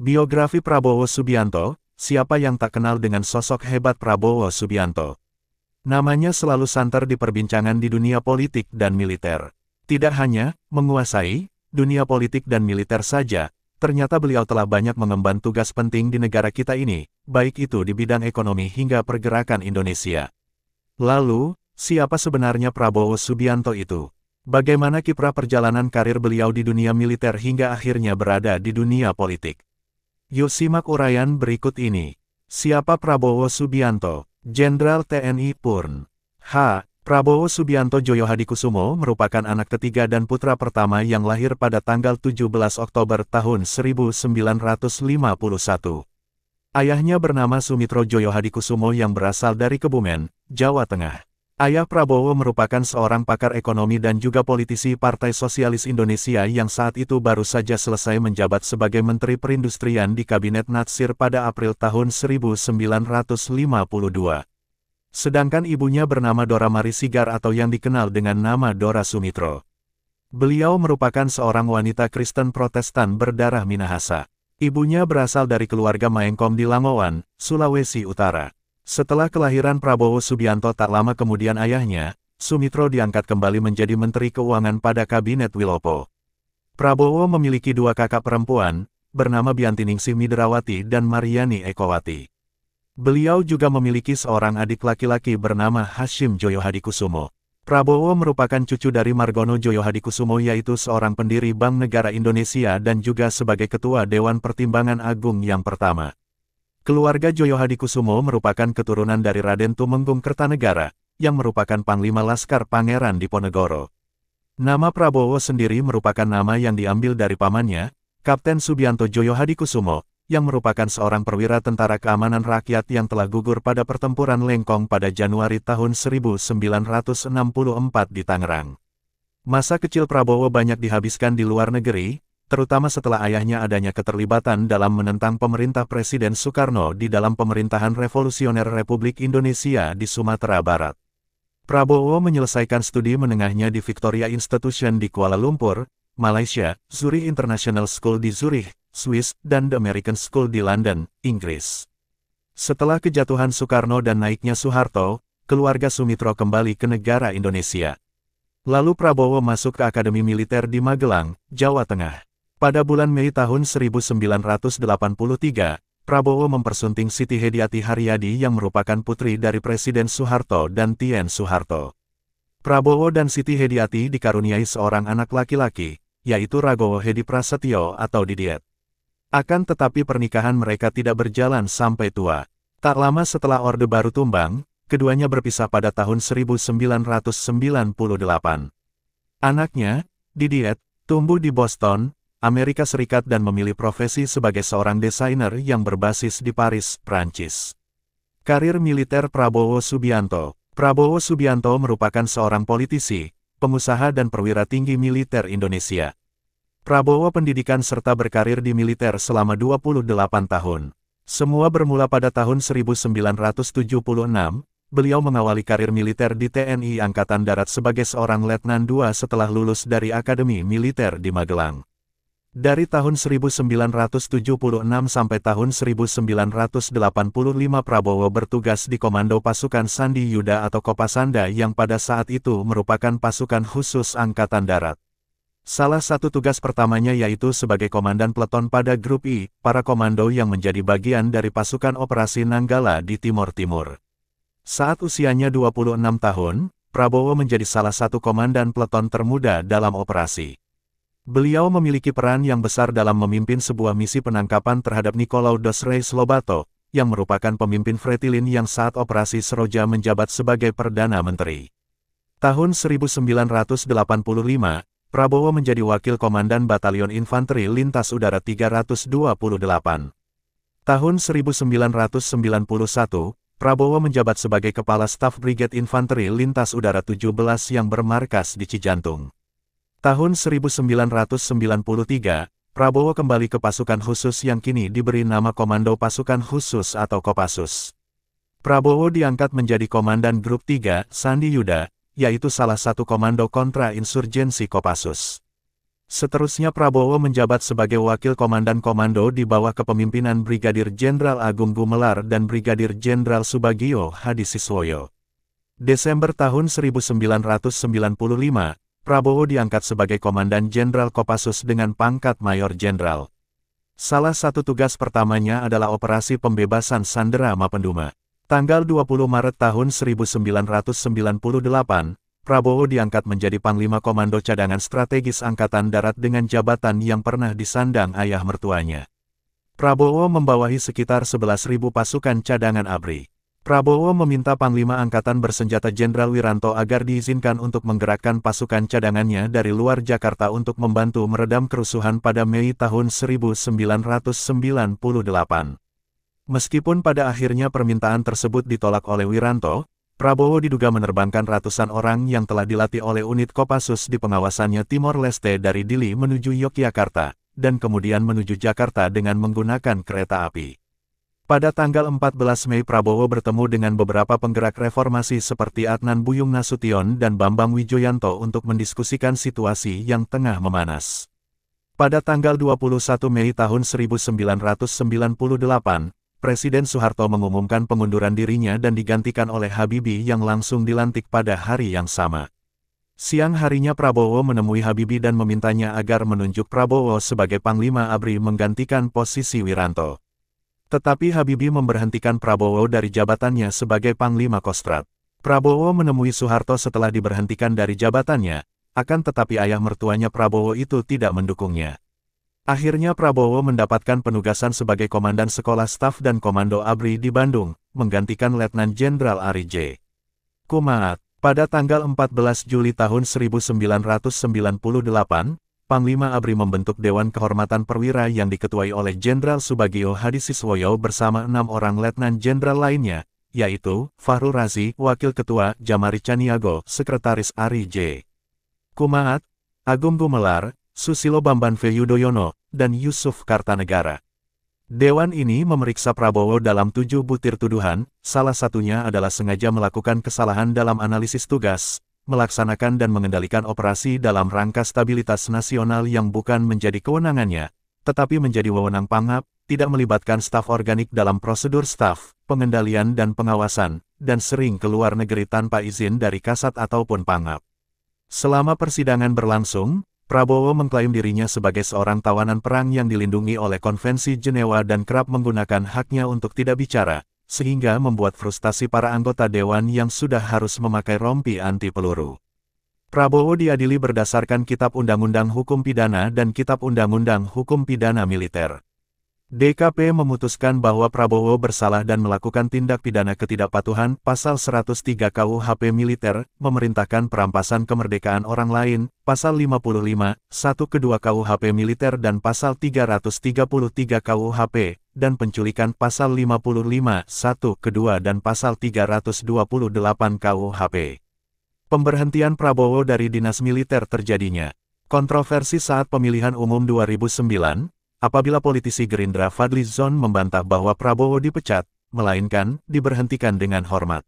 Biografi Prabowo Subianto, siapa yang tak kenal dengan sosok hebat Prabowo Subianto? Namanya selalu santer di perbincangan di dunia politik dan militer. Tidak hanya menguasai dunia politik dan militer saja, ternyata beliau telah banyak mengemban tugas penting di negara kita ini, baik itu di bidang ekonomi hingga pergerakan Indonesia. Lalu, siapa sebenarnya Prabowo Subianto itu? Bagaimana kiprah perjalanan karir beliau di dunia militer hingga akhirnya berada di dunia politik? Yuk simak uraian berikut ini. Siapa Prabowo Subianto? Jenderal TNI Purn. H. Prabowo Subianto Djoyohadikusumo merupakan anak ketiga dan putra pertama yang lahir pada tanggal 17 Oktober tahun 1951. Ayahnya bernama Sumitro Djoyohadikusumo yang berasal dari Kebumen, Jawa Tengah. Ayah Prabowo merupakan seorang pakar ekonomi dan juga politisi Partai Sosialis Indonesia yang saat itu baru saja selesai menjabat sebagai Menteri Perindustrian di Kabinet Natsir pada April tahun 1952. Sedangkan ibunya bernama Dora Mari Sigar atau yang dikenal dengan nama Dora Sumitro. Beliau merupakan seorang wanita Kristen Protestan berdarah Minahasa. Ibunya berasal dari keluarga Maengkom di Langowan, Sulawesi Utara. Setelah kelahiran Prabowo Subianto tak lama kemudian ayahnya, Sumitro diangkat kembali menjadi Menteri Keuangan pada Kabinet Wilopo. Prabowo memiliki dua kakak perempuan, bernama Biantiningsih Midrawati dan Mariani Ekowati. Beliau juga memiliki seorang adik laki-laki bernama Hashim Djoyohadikusumo. Prabowo merupakan cucu dari Margono Djoyohadikusumo yaitu seorang pendiri Bank Negara Indonesia dan juga sebagai Ketua Dewan Pertimbangan Agung yang pertama. Keluarga Djoyohadikusumo merupakan keturunan dari Raden Tumenggung Kertanegara, yang merupakan Panglima Laskar Pangeran Diponegoro. Nama Prabowo sendiri merupakan nama yang diambil dari pamannya, Kapten Subianto Djoyohadikusumo, yang merupakan seorang perwira tentara keamanan rakyat yang telah gugur pada pertempuran Lengkong pada Januari tahun 1964 di Tangerang. Masa kecil Prabowo banyak dihabiskan di luar negeri, terutama setelah ayahnya adanya keterlibatan dalam menentang pemerintah Presiden Soekarno di dalam pemerintahan revolusioner Republik Indonesia di Sumatera Barat. Prabowo menyelesaikan studi menengahnya di Victoria Institution di Kuala Lumpur, Malaysia, Zurich International School di Zurich, Swiss, dan The American School di London, Inggris. Setelah kejatuhan Soekarno dan naiknya Soeharto, keluarga Sumitro kembali ke negara Indonesia. Lalu Prabowo masuk ke Akademi Militer di Magelang, Jawa Tengah. Pada bulan Mei tahun 1983, Prabowo mempersunting Siti Hediati Haryadi yang merupakan putri dari Presiden Soeharto dan Tien Soeharto. Prabowo dan Siti Hediati dikaruniai seorang anak laki-laki, yaitu Ragowo Hedi Prasetyo atau Didiet. Akan tetapi pernikahan mereka tidak berjalan sampai tua. Tak lama setelah Orde Baru tumbang, keduanya berpisah pada tahun 1998. Anaknya, Didiet, tumbuh di Boston, Amerika Serikat dan memilih profesi sebagai seorang desainer yang berbasis di Paris, Prancis. Karir militer Prabowo Subianto. Prabowo Subianto merupakan seorang politisi, pengusaha dan perwira tinggi militer Indonesia. Prabowo pendidikan serta berkarir di militer selama 28 tahun. Semua bermula pada tahun 1976, beliau mengawali karir militer di TNI Angkatan Darat sebagai seorang Letnan II setelah lulus dari Akademi Militer di Magelang. Dari tahun 1976 sampai tahun 1985 Prabowo bertugas di Komando Pasukan Sandi Yuda atau Kopasanda yang pada saat itu merupakan pasukan khusus Angkatan Darat. Salah satu tugas pertamanya yaitu sebagai Komandan Peleton pada Grup I, para komando yang menjadi bagian dari pasukan operasi Nanggala di Timur Timur. Saat usianya 26 tahun, Prabowo menjadi salah satu komandan peleton termuda dalam operasi. Beliau memiliki peran yang besar dalam memimpin sebuah misi penangkapan terhadap Nicolau dos Reis Lobato, yang merupakan pemimpin Fretilin yang saat operasi Seroja menjabat sebagai Perdana Menteri. Tahun 1985, Prabowo menjadi Wakil Komandan Batalion Infanteri Lintas Udara 328. Tahun 1991, Prabowo menjabat sebagai Kepala Staf Brigade Infanteri Lintas Udara 17 yang bermarkas di Cijantung. Tahun 1993, Prabowo kembali ke pasukan khusus yang kini diberi nama Komando Pasukan Khusus atau Kopassus. Prabowo diangkat menjadi Komandan Grup 3, Sandi Yuda, yaitu salah satu komando kontra insurgensi Kopassus. Seterusnya Prabowo menjabat sebagai Wakil Komandan Komando di bawah kepemimpinan Brigadir Jenderal Agung Gumelar dan Brigadir Jenderal Subagio Hadi Siswoyo. Desember tahun 1995, Prabowo diangkat sebagai Komandan Jenderal Kopassus dengan pangkat Mayor Jenderal. Salah satu tugas pertamanya adalah operasi pembebasan Sandera Mapenduma. Tanggal 20 Maret tahun 1998, Prabowo diangkat menjadi Panglima Komando Cadangan Strategis Angkatan Darat dengan jabatan yang pernah disandang ayah mertuanya. Prabowo membawahi sekitar 11.000 pasukan cadangan ABRI. Prabowo meminta Panglima Angkatan Bersenjata Jenderal Wiranto agar diizinkan untuk menggerakkan pasukan cadangannya dari luar Jakarta untuk membantu meredam kerusuhan pada Mei tahun 1998. Meskipun pada akhirnya permintaan tersebut ditolak oleh Wiranto, Prabowo diduga menerbangkan ratusan orang yang telah dilatih oleh unit Kopassus di pengawasannya Timor Leste dari Dili menuju Yogyakarta, dan kemudian menuju Jakarta dengan menggunakan kereta api. Pada tanggal 14 Mei Prabowo bertemu dengan beberapa penggerak reformasi seperti Adnan Buyung Nasution dan Bambang Wijoyanto untuk mendiskusikan situasi yang tengah memanas. Pada tanggal 21 Mei tahun 1998, Presiden Soeharto mengumumkan pengunduran dirinya dan digantikan oleh Habibie yang langsung dilantik pada hari yang sama. Siang harinya Prabowo menemui Habibie dan memintanya agar menunjuk Prabowo sebagai Panglima ABRI menggantikan posisi Wiranto. Tetapi Habibie memberhentikan Prabowo dari jabatannya sebagai Panglima Kostrad. Prabowo menemui Soeharto setelah diberhentikan dari jabatannya, akan tetapi ayah mertuanya Prabowo itu tidak mendukungnya. Akhirnya Prabowo mendapatkan penugasan sebagai Komandan Sekolah Staf dan Komando ABRI di Bandung, menggantikan Letnan Jenderal Ari J. Kumaat. Pada tanggal 14 Juli tahun 1998, Panglima ABRI membentuk Dewan Kehormatan Perwira yang diketuai oleh Jenderal Subagio Hadi Siswoyo bersama 6 orang Letnan Jenderal lainnya, yaitu Fahrul Razi, Wakil Ketua, Jamari Caniago, Sekretaris Ari J. Kumaat, Agung Gumelar, Susilo Bambang Yudhoyono, dan Yusuf Kartanegara. Dewan ini memeriksa Prabowo dalam 7 butir tuduhan, salah satunya adalah sengaja melakukan kesalahan dalam analisis tugas, melaksanakan dan mengendalikan operasi dalam rangka stabilitas nasional yang bukan menjadi kewenangannya, tetapi menjadi wewenang Pangap, tidak melibatkan staf organik dalam prosedur staf, pengendalian dan pengawasan, dan sering keluar negeri tanpa izin dari Kasat ataupun Pangap. Selama persidangan berlangsung, Prabowo mengklaim dirinya sebagai seorang tawanan perang yang dilindungi oleh Konvensi Jenewa dan kerap menggunakan haknya untuk tidak bicara, sehingga membuat frustasi para anggota dewan yang sudah harus memakai rompi anti peluru. Prabowo diadili berdasarkan Kitab Undang-Undang Hukum Pidana dan Kitab Undang-Undang Hukum Pidana Militer. DKP memutuskan bahwa Prabowo bersalah dan melakukan tindak pidana ketidakpatuhan, Pasal 103 KUHP Militer, memerintahkan perampasan kemerdekaan orang lain, Pasal 55, 1 kedua KUHP Militer dan Pasal 333 KUHP, dan penculikan Pasal 55, 1 kedua dan Pasal 328 KUHP. Pemberhentian Prabowo dari dinas militer terjadinya kontroversi saat pemilihan umum 2009, apabila politisi Gerindra Fadly Zon membantah bahwa Prabowo dipecat, melainkan diberhentikan dengan hormat.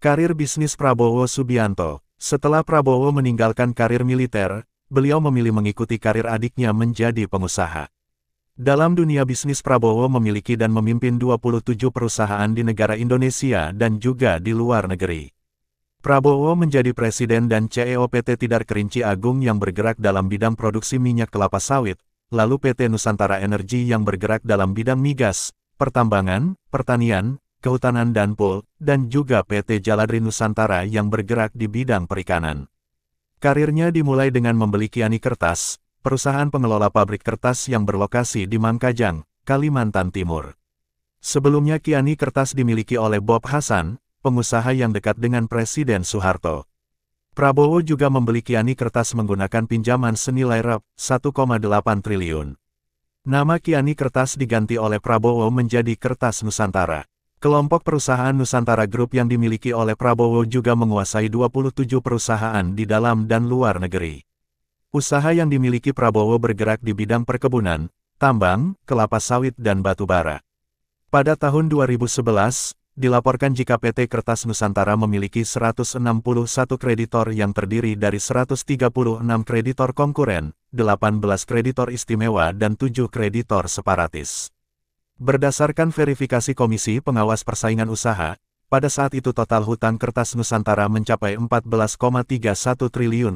Karir bisnis Prabowo Subianto. Setelah Prabowo meninggalkan karir militer, beliau memilih mengikuti karir adiknya menjadi pengusaha. Dalam dunia bisnis Prabowo memiliki dan memimpin 27 perusahaan di negara Indonesia dan juga di luar negeri. Prabowo menjadi presiden dan CEO PT Tidar Kerinci Agung yang bergerak dalam bidang produksi minyak kelapa sawit, lalu PT Nusantara Energi yang bergerak dalam bidang migas, pertambangan, pertanian, kehutanan dan pool, dan juga PT Jaladri Nusantara yang bergerak di bidang perikanan. Karirnya dimulai dengan membeli Kiani Kertas, perusahaan pengelola pabrik kertas yang berlokasi di Mangkajang, Kalimantan Timur. Sebelumnya Kiani Kertas dimiliki oleh Bob Hasan, pengusaha yang dekat dengan Presiden Soeharto. Prabowo juga membeli Kiani Kertas menggunakan pinjaman senilai Rp1,8 triliun. Nama Kiani Kertas diganti oleh Prabowo menjadi Kertas Nusantara. Kelompok perusahaan Nusantara Group yang dimiliki oleh Prabowo juga menguasai 27 perusahaan di dalam dan luar negeri. Usaha yang dimiliki Prabowo bergerak di bidang perkebunan, tambang, kelapa sawit dan batu bara. Pada tahun 2011, dilaporkan jika PT Kertas Nusantara memiliki 161 kreditor yang terdiri dari 136 kreditor konkuren, 18 kreditor istimewa dan 7 kreditor separatis. Berdasarkan verifikasi Komisi Pengawas Persaingan Usaha, pada saat itu total hutang kertas Nusantara mencapai Rp14,31 triliun.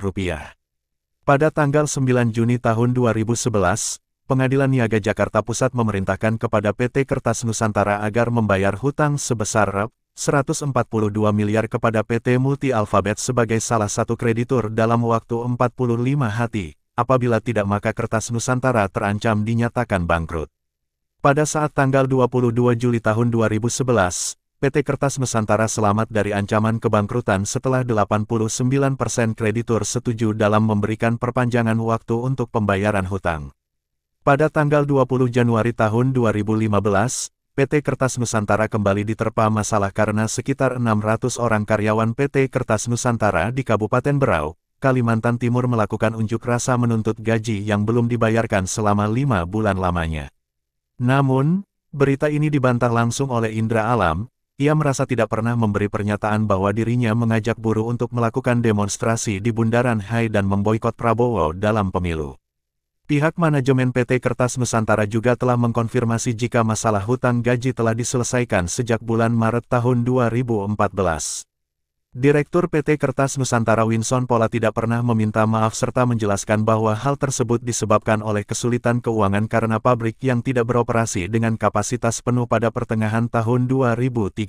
Pada tanggal 9 Juni tahun 2011, Pengadilan Niaga Jakarta Pusat memerintahkan kepada PT Kertas Nusantara agar membayar hutang sebesar Rp142 miliar kepada PT Multi Alfabet sebagai salah satu kreditur dalam waktu 45 hari. Apabila tidak maka Kertas Nusantara terancam dinyatakan bangkrut. Pada saat tanggal 22 Juli tahun 2011, PT Kertas Nusantara selamat dari ancaman kebangkrutan setelah 89% kreditur setuju dalam memberikan perpanjangan waktu untuk pembayaran hutang. Pada tanggal 20 Januari tahun 2015, PT Kertas Nusantara kembali diterpa masalah karena sekitar 600 orang karyawan PT Kertas Nusantara di Kabupaten Berau, Kalimantan Timur melakukan unjuk rasa menuntut gaji yang belum dibayarkan selama 5 bulan lamanya. Namun, berita ini dibantah langsung oleh Indra Alam. Ia merasa tidak pernah memberi pernyataan bahwa dirinya mengajak buruh untuk melakukan demonstrasi di Bundaran HI dan memboikot Prabowo dalam pemilu. Pihak manajemen PT Kertas Nusantara juga telah mengkonfirmasi jika masalah hutang gaji telah diselesaikan sejak bulan Maret tahun 2014. Direktur PT Kertas Nusantara Winson Pola tidak pernah meminta maaf serta menjelaskan bahwa hal tersebut disebabkan oleh kesulitan keuangan karena pabrik yang tidak beroperasi dengan kapasitas penuh pada pertengahan tahun 2013.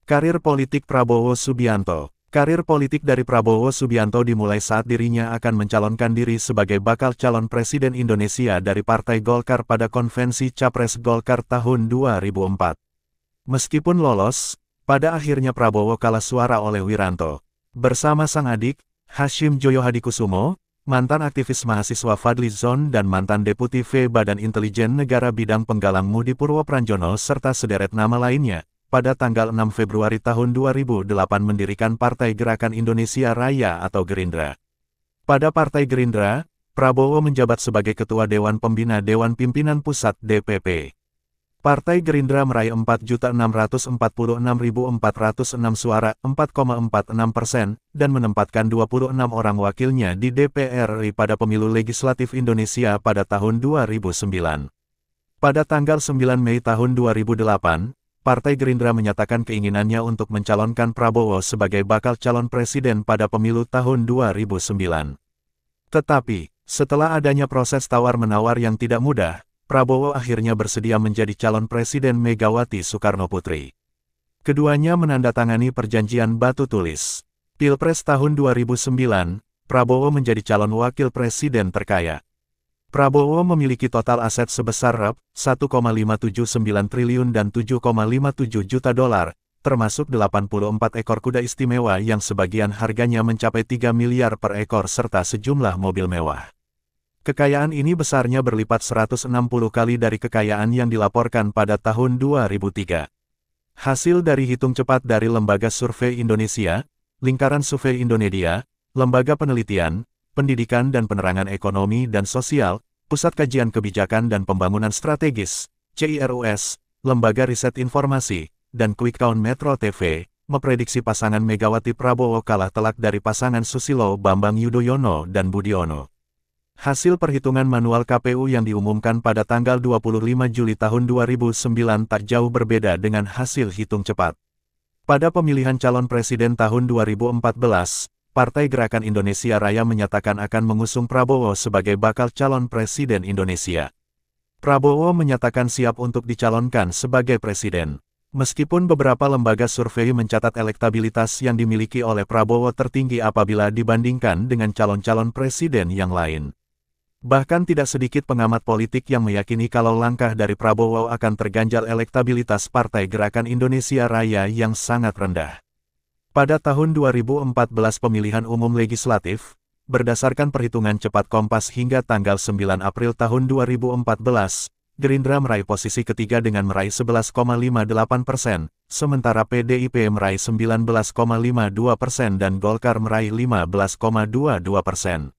Karir politik Prabowo Subianto. Karir politik dari Prabowo Subianto dimulai saat dirinya akan mencalonkan diri sebagai bakal calon presiden Indonesia dari Partai Golkar pada konvensi Capres Golkar tahun 2004. Meskipun lolos, pada akhirnya Prabowo kalah suara oleh Wiranto. Bersama sang adik, Hashim Joyo Hadikusumo, mantan aktivis mahasiswa Fadli Zon dan mantan Deputi V Badan Intelijen Negara bidang penggalang Mudi Purwopranjono serta sederet nama lainnya, pada tanggal 6 Februari tahun 2008 mendirikan Partai Gerakan Indonesia Raya atau Gerindra. Pada Partai Gerindra, Prabowo menjabat sebagai Ketua Dewan Pembina Dewan Pimpinan Pusat DPP. Partai Gerindra meraih 4.646.406 suara, 4,46%, dan menempatkan 26 orang wakilnya di DPR RI pada pemilu legislatif Indonesia pada tahun 2009. Pada tanggal 9 Mei tahun 2008, Partai Gerindra menyatakan keinginannya untuk mencalonkan Prabowo sebagai bakal calon presiden pada pemilu tahun 2009. Tetapi, setelah adanya proses tawar-menawar yang tidak mudah, Prabowo akhirnya bersedia menjadi calon presiden Megawati Soekarnoputri. Keduanya menandatangani perjanjian batu tulis. Pilpres tahun 2009, Prabowo menjadi calon wakil presiden terkaya. Prabowo memiliki total aset sebesar Rp1,579 triliun dan 7,57 juta dolar, termasuk 84 ekor kuda istimewa yang sebagian harganya mencapai 3 miliar per ekor serta sejumlah mobil mewah. Kekayaan ini besarnya berlipat 160 kali dari kekayaan yang dilaporkan pada tahun 2003. Hasil dari hitung cepat dari Lembaga Survei Indonesia, Lingkaran Survei Indonesia, Lembaga Penelitian, Pendidikan dan Penerangan Ekonomi dan Sosial, Pusat Kajian Kebijakan dan Pembangunan Strategis, CIRUS, Lembaga Riset Informasi, dan Quick Count Metro TV, memprediksi pasangan Megawati Prabowo kalah telak dari pasangan Susilo Bambang Yudhoyono dan Budiono. Hasil perhitungan manual KPU yang diumumkan pada tanggal 25 Juli tahun 2009 tak jauh berbeda dengan hasil hitung cepat. Pada pemilihan calon presiden tahun 2014, Partai Gerakan Indonesia Raya menyatakan akan mengusung Prabowo sebagai bakal calon presiden Indonesia. Prabowo menyatakan siap untuk dicalonkan sebagai presiden. Meskipun beberapa lembaga survei mencatat elektabilitas yang dimiliki oleh Prabowo tertinggi apabila dibandingkan dengan calon-calon presiden yang lain. Bahkan tidak sedikit pengamat politik yang meyakini kalau langkah dari Prabowo akan terganjal elektabilitas Partai Gerakan Indonesia Raya yang sangat rendah. Pada tahun 2014 pemilihan umum legislatif, berdasarkan perhitungan cepat Kompas hingga tanggal 9 April tahun 2014, Gerindra meraih posisi ketiga dengan meraih 11,58%, sementara PDIP meraih 19,52% dan Golkar meraih 15,22%.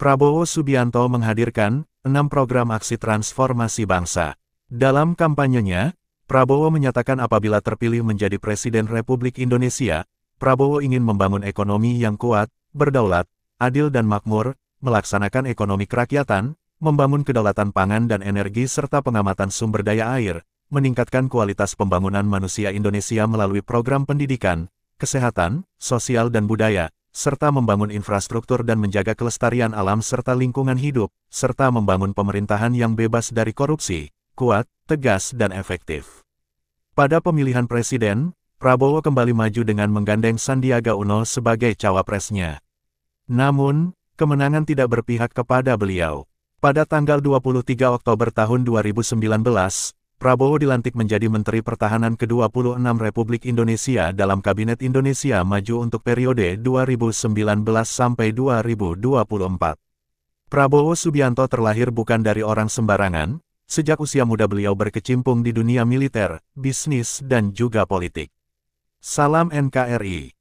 Prabowo Subianto menghadirkan 6 program aksi transformasi bangsa. Dalam kampanyenya, Prabowo menyatakan apabila terpilih menjadi Presiden Republik Indonesia, Prabowo ingin membangun ekonomi yang kuat, berdaulat, adil dan makmur, melaksanakan ekonomi kerakyatan, membangun kedaulatan pangan dan energi serta pengamatan sumber daya air, meningkatkan kualitas pembangunan manusia Indonesia melalui program pendidikan, kesehatan, sosial dan budaya, serta membangun infrastruktur dan menjaga kelestarian alam serta lingkungan hidup, serta membangun pemerintahan yang bebas dari korupsi, kuat, tegas dan efektif. Pada pemilihan presiden, Prabowo kembali maju dengan menggandeng Sandiaga Uno sebagai cawapresnya. Namun, kemenangan tidak berpihak kepada beliau. Pada tanggal 23 Oktober tahun 2019, Prabowo dilantik menjadi Menteri Pertahanan ke-26 Republik Indonesia dalam Kabinet Indonesia Maju untuk periode 2019 sampai 2024. Prabowo Subianto terlahir bukan dari orang sembarangan, sejak usia muda beliau berkecimpung di dunia militer, bisnis dan juga politik. Salam NKRI.